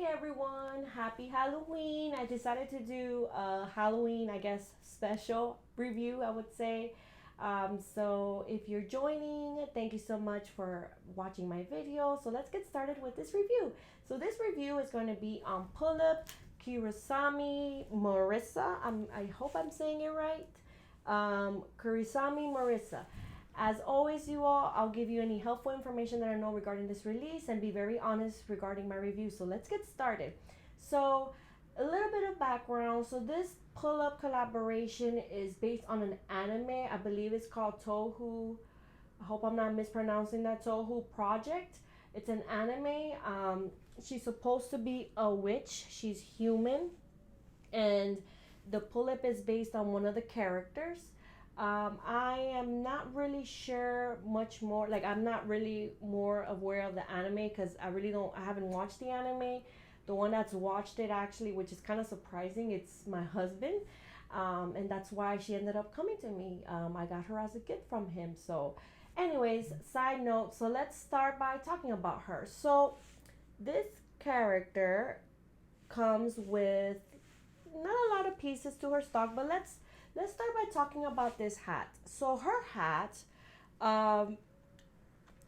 Hey everyone, happy Halloween. I decided to do a Halloween, I guess, special review, I would say. So if you're joining, thank you so much for watching my video. So let's get started with this review. So this review is going to be on Pullip Kirisame Marisa. I hope I'm saying it right. Kirisame Marisa. As always, you all, I'll give you any helpful information that I know regarding this release and be very honest regarding my review. So let's get started. So a little bit of background. So this pull-up collaboration is based on an anime. I believe it's called Tohu. I hope I'm not mispronouncing that. Tohu Project. It's an anime. She's supposed to be a witch. She's human. And the pull-up is based on one of the characters. I am not really sure much more. Like, I'm not really more aware of the anime because I really don't. I haven't watched the anime. The one that's watched it actually, which is kind of surprising, it's my husband, and that's why she ended up coming to me. I got her as a gift from him. So, anyways, side note. So let's start by talking about her. So, this character comes with not a lot of pieces to her stock, but let's start by talking about this hat. So her hat um,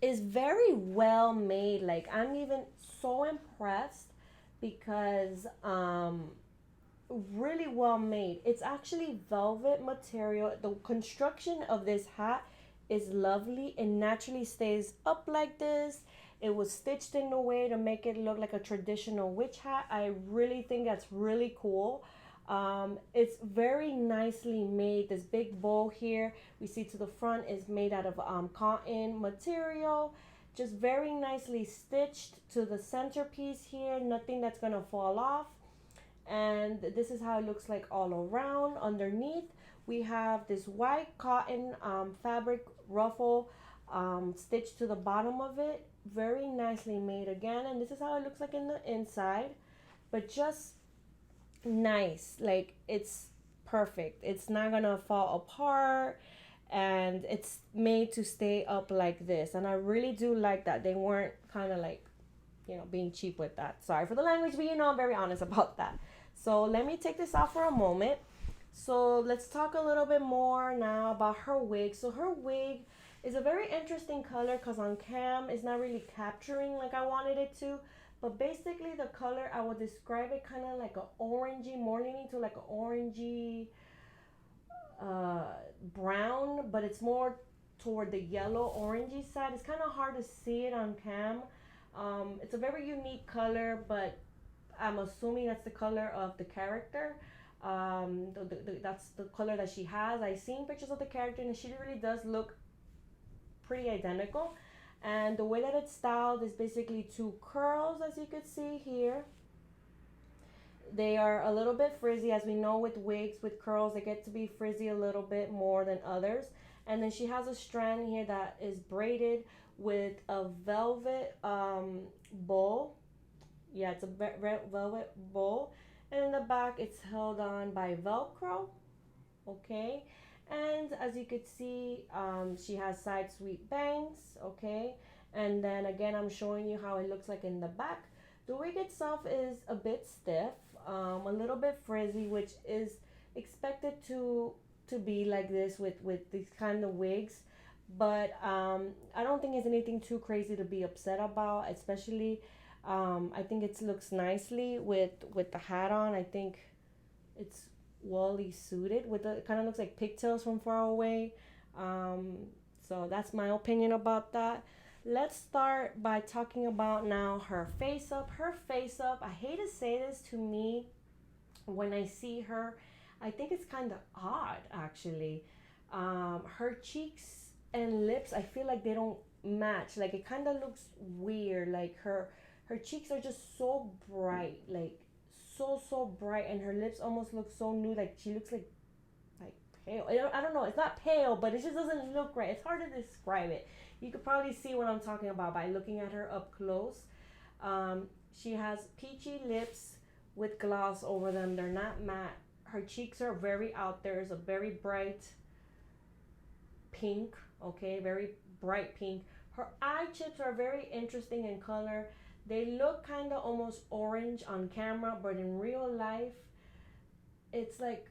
is very well made. Like, I'm even so impressed because really well made. It's actually velvet material. The construction of this hat is lovely. It naturally stays up like this. It was stitched in a way to make it look like a traditional witch hat. I really think that's really cool. It's very nicely made. This big bow here we see to the front is made out of cotton material. Just very nicely stitched to the centerpiece here. Nothing that's going to fall off. And this is how it looks like all around. Underneath we have this white cotton fabric ruffle stitched to the bottom of it. Very nicely made again. And this is how it looks like in the inside. But just nice. Like, it's perfect. It's not gonna fall apart, and it's made to stay up like this. And I really do like that they weren't kind of like, being cheap with that. Sorry for the language, but I'm very honest about that. So let me take this off for a moment. So let's talk a little bit more now about her wig. So her wig is a very interesting color because on cam it's not really capturing like I wanted it to. But basically the color, I would describe it kind of like an orangey, more leaning to like an orangey brown, but it's more toward the yellow orangey side. It's kind of hard to see it on cam. It's a very unique color, but I'm assuming that's the color of the character. That's the color that she has. I've seen pictures of the character and she really does look pretty identical. And the way that it's styled is basically two curls, as you could see here. They are a little bit frizzy. As we know with wigs, with curls, they get to be frizzy a little bit more than others. And then she has a strand here that is braided with a velvet bowl. Yeah, it's a velvet bowl. And in the back, it's held on by Velcro. Okay. And as you could see, she has side sweep bangs. Okay. And then again, I'm showing you how it looks like in the back. The wig itself is a bit stiff, a little bit frizzy, which is expected to be like this with these kind of wigs. But I don't think it's anything too crazy to be upset about, especially I think it looks nicely with the hat on. I think it's wally suited with the, it kind of looks like pigtails from far away. So that's my opinion about that. Let's start by talking about now her face up. Her face up, I hate to say this, to me, when I see her, I think it's kind of odd actually. Her cheeks and lips, I feel like they don't match. Like, it kind of looks weird. Like, her cheeks are just so bright, like so bright, and her lips almost look so nude. Like, she looks like pale. I don't know. It's not pale, but it just doesn't look right. It's hard to describe it. You could probably see what I'm talking about by looking at her up close. She has peachy lips with gloss over them. They're not matte. Her cheeks are very out there. It's a very bright pink. Okay, very bright pink. Her eye chips are very interesting in color. They look kind of almost orange on camera, but in real life, it's like,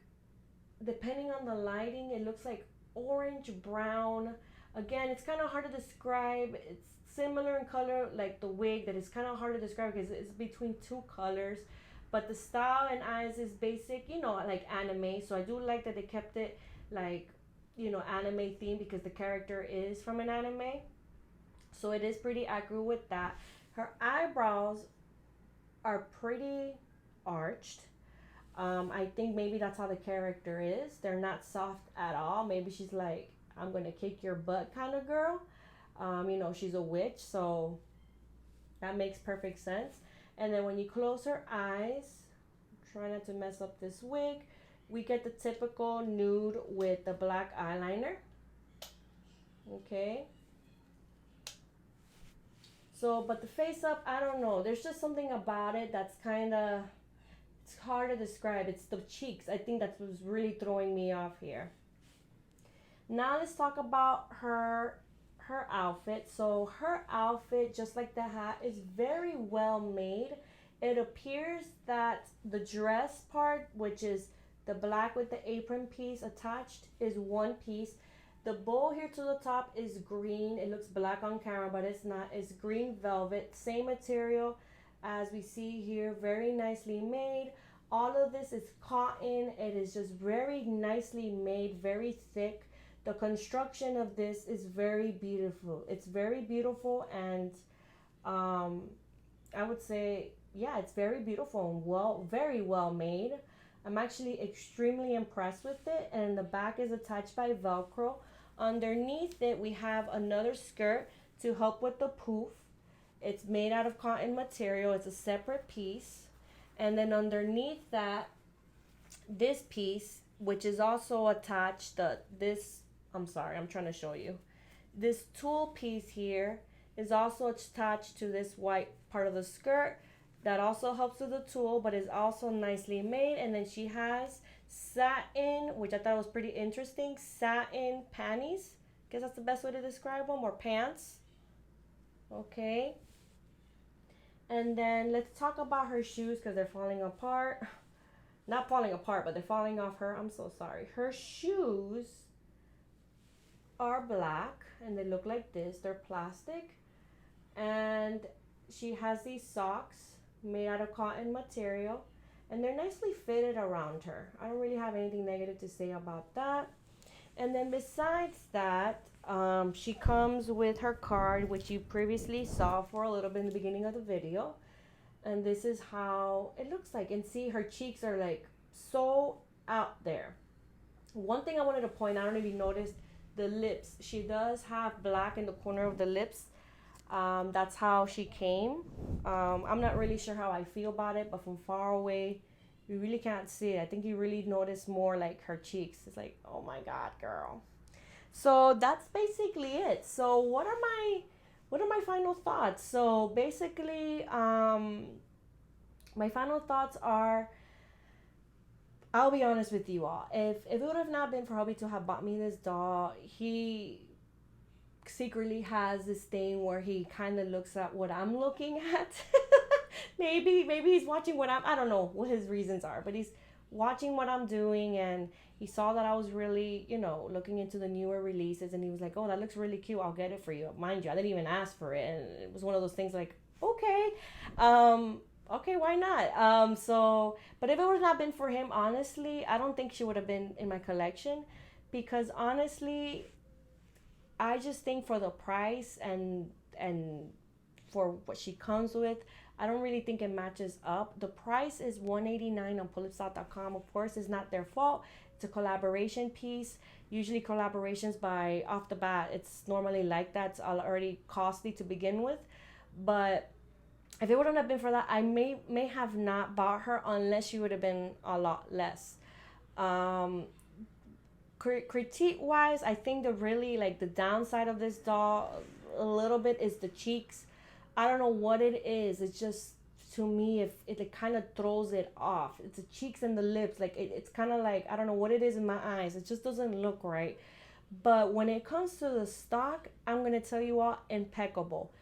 depending on the lighting, it looks like orange brown. Again, it's kind of hard to describe. It's similar in color like the wig, that is kind of hard to describe because it's between two colors, but the style and eyes is basic, like anime. So I do like that they kept it like, anime theme, because the character is from an anime, so it is pretty accurate with that. Her eyebrows are pretty arched. I think maybe that's how the character is. They're not soft at all. Maybe she's like, I'm gonna kick your butt kind of girl. She's a witch, so that makes perfect sense. And then when you close her eyes, try not to mess up this wig, we get the typical nude with the black eyeliner. Okay. So, but the face up, I don't know. There's just something about it that's kind of, it's hard to describe. It's the cheeks. I think that's what's really throwing me off here. Now let's talk about her outfit. So her outfit, just like the hat, is very well made. It appears that the dress part, which is the black with the apron piece attached, is one piece. The bow here to the top is green. It looks black on camera, but it's not. It's green velvet, same material as we see here, very nicely made. All of this is cotton. It is just very nicely made, very thick. The construction of this is very beautiful. It's very beautiful, and I would say, yeah, it's very beautiful and very well made. I'm actually extremely impressed with it. And the back is attached by Velcro. Underneath it, we have another skirt to help with the poof. It's made out of cotton material. It's a separate piece. And then underneath that, this piece, which is also attached, I'm sorry, I'm trying to show you. This tulle piece here is also attached to this white part of the skirt. That also helps with the tulle, but is also nicely made. And then she has satin, which I thought was pretty interesting, satin panties. I guess that's the best way to describe them, or pants. Okay. And then let's talk about her shoes, because they're falling apart. Not falling apart, but they're falling off her. I'm so sorry. Her shoes are black, and they look like this. They're plastic. And she has these socks made out of cotton material, and they're nicely fitted around her. I don't really have anything negative to say about that. And then besides that, she comes with her card, which you previously saw for a little bit in the beginning of the video. And this is how it looks like. And see, her cheeks are like so out there. One thing I wanted to point out, I don't know if you noticed, the lips. She does have black in the corner of the lips. That's how she came. I'm not really sure how I feel about it, but from far away, you really can't see it. I think you really notice more like her cheeks. It's like, oh my God, girl. So that's basically it. So what are my final thoughts? So basically, my final thoughts are, I'll be honest with you all. If it would have not been for hubby to have bought me this doll, he secretly has this thing where he kind of looks at what I'm looking at. maybe he's watching I don't know what his reasons are, but he's watching what I'm doing, and he saw that I was really, looking into the newer releases, and he was like, oh, that looks really cute, I'll get it for you. Mind you, I didn't even ask for it, and it was one of those things like, okay, why not? But if it would have not been for him, honestly, I don't think she would have been in my collection, because honestly, I just think for the price and for what she comes with, I don't really think it matches up. The price is $189 on pullipstyle.com. Of course, it's not their fault. It's a collaboration piece. Usually collaborations by off the bat, it's normally like that. It's already costly to begin with. But if it wouldn't have been for that, I may have not bought her unless she would have been a lot less. Critique wise, I think the downside of this doll a little bit is the cheeks. I don't know what it is. It's just, to me, if it kind of throws it off. It's the cheeks and the lips. Like it's kind of like, I don't know what it is in my eyes. It just doesn't look right. But when it comes to the stock, I'm gonna tell you all, impeccable.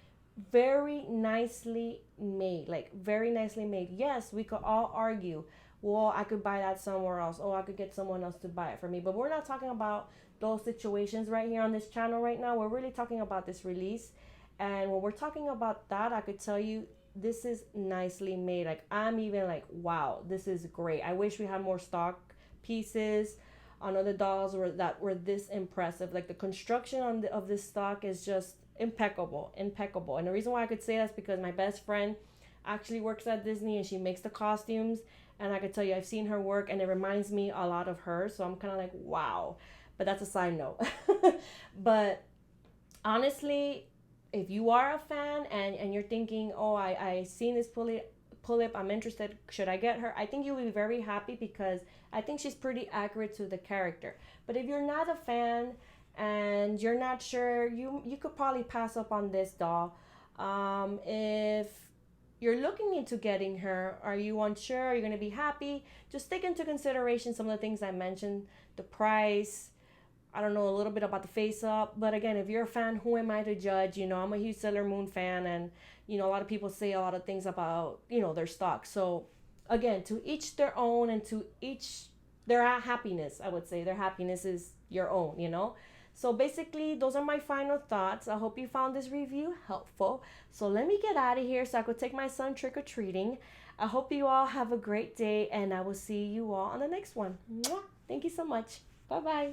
very nicely made, like very nicely made. Yes, we could all argue, well, I could buy that somewhere else. Oh, I could get someone else to buy it for me. But we're not talking about those situations right here on this channel right now. We're really talking about this release. And when we're talking about that, I could tell you this is nicely made. Like, I'm even like, wow, this is great. I wish we had more stock pieces on other dolls that were this impressive. Like, the construction of this stock is just impeccable, impeccable. And the reason why I could say that's because my best friend actually works at Disney and she makes the costumes. And I could tell you, I've seen her work and it reminds me a lot of her. So I'm kind of like, wow. But that's a side note. But honestly, if you are a fan and you're thinking, oh, I seen this Pullip, I'm interested, should I get her? I think you'll be very happy because I think she's pretty accurate to the character. But if you're not a fan and you're not sure, you could probably pass up on this doll. If you're looking into getting her, are you unsure, are you going to be happy, just take into consideration some of the things I mentioned, the price, I don't know, a little bit about the face up. But again, if you're a fan, who am I to judge? You know, I'm a huge Sailor Moon fan, and you know, a lot of people say a lot of things about, you know, their stock. So again, to each their own, and to each their happiness. I would say their happiness is your own, you know. So basically, those are my final thoughts. I hope you found this review helpful. So let me get out of here so I could take my son trick or treating. I hope you all have a great day, and I will see you all on the next one. Mwah! Thank you so much. Bye bye.